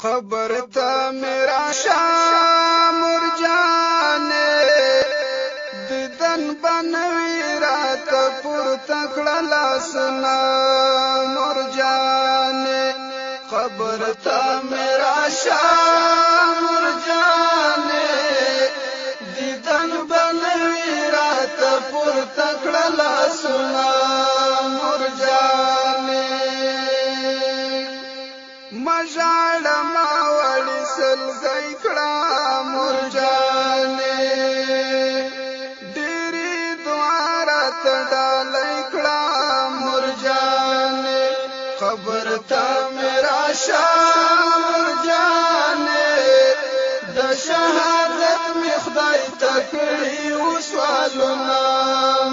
قبر ته میرا شاه مرجانې دیدن بنوي رات پورته کړه لاسونه مرجانې قبر ته میرا شاه مرجانې دیدن بنوي رات پورته کړه لاسونه مرجانې مژاړه ما وړي سلګۍ کړه مرجانې ډېرې دعا راته ډالۍ کړه مرجانې قبر ته مې راشه مرجانې د شهادت مې خدای ته کړي و سوالونه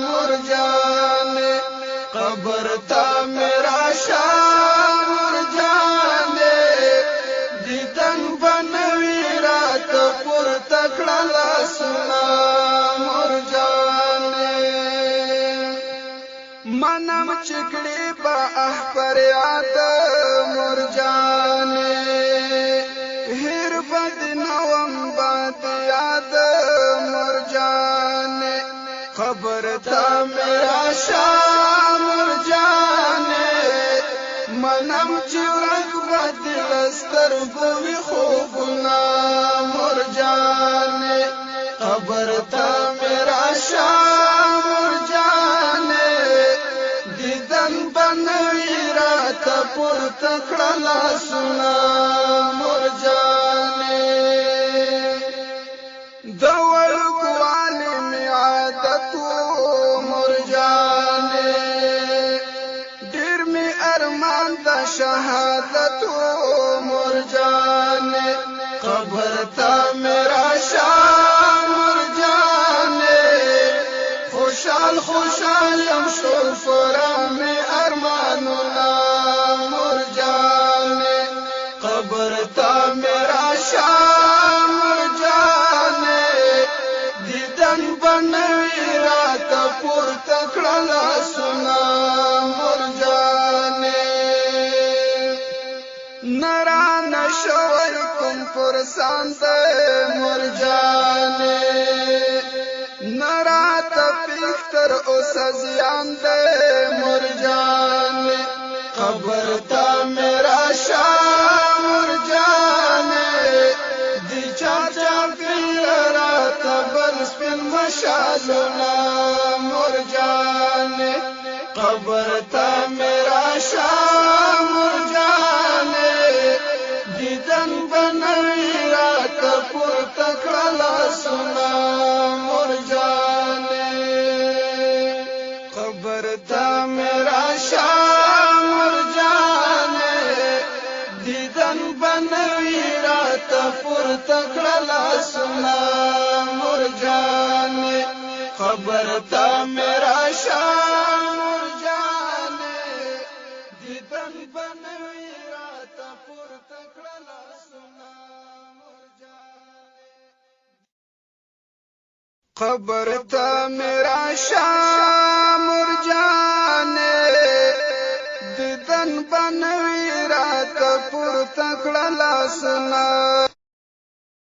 مرجانې قبر ته مې راشه منم چکړي با پر یاد مرجانې هر بد نوم باد یاد مرجانې قبر ته میرا شاه مرجانې منم چې ورځ بد سترګو وي خوبونه مرجانې قبر ته میرا شاه پورته کړه لاسونه مرجانې د وړکو عالمي عادت و مرجانې ډېر مې ارمان د شهادت و مرجانې قبر ته مې راشه مرجانې خوشحال خوشحال یم شول پوره مې ارمانونه قبر ته میرا شاه مرجانې دیدن بنوي راته پورته کړه لاسونه مرجانې نرانه شوی کوم پرسان دی مرجانې نراته پیښ تر اوسه زیان دی مرجانې قبر ته میرا شاه مشالونه مرجانې قبر ته میرا شاه مرجانې دیدن بنوي راته پورته کړه لاسونه مرجانې قبر ته میرا شاه مرجانې دیدن بنوي راته پورته کړه لاسونه مرجانې قبر ته میرا شاه مرجانې دیدن بنوي راته پورته کړه لاسونه مرجانې قبر ته میرا شاه مرجانې دیدن بنوي راته پورته کړه لاسونه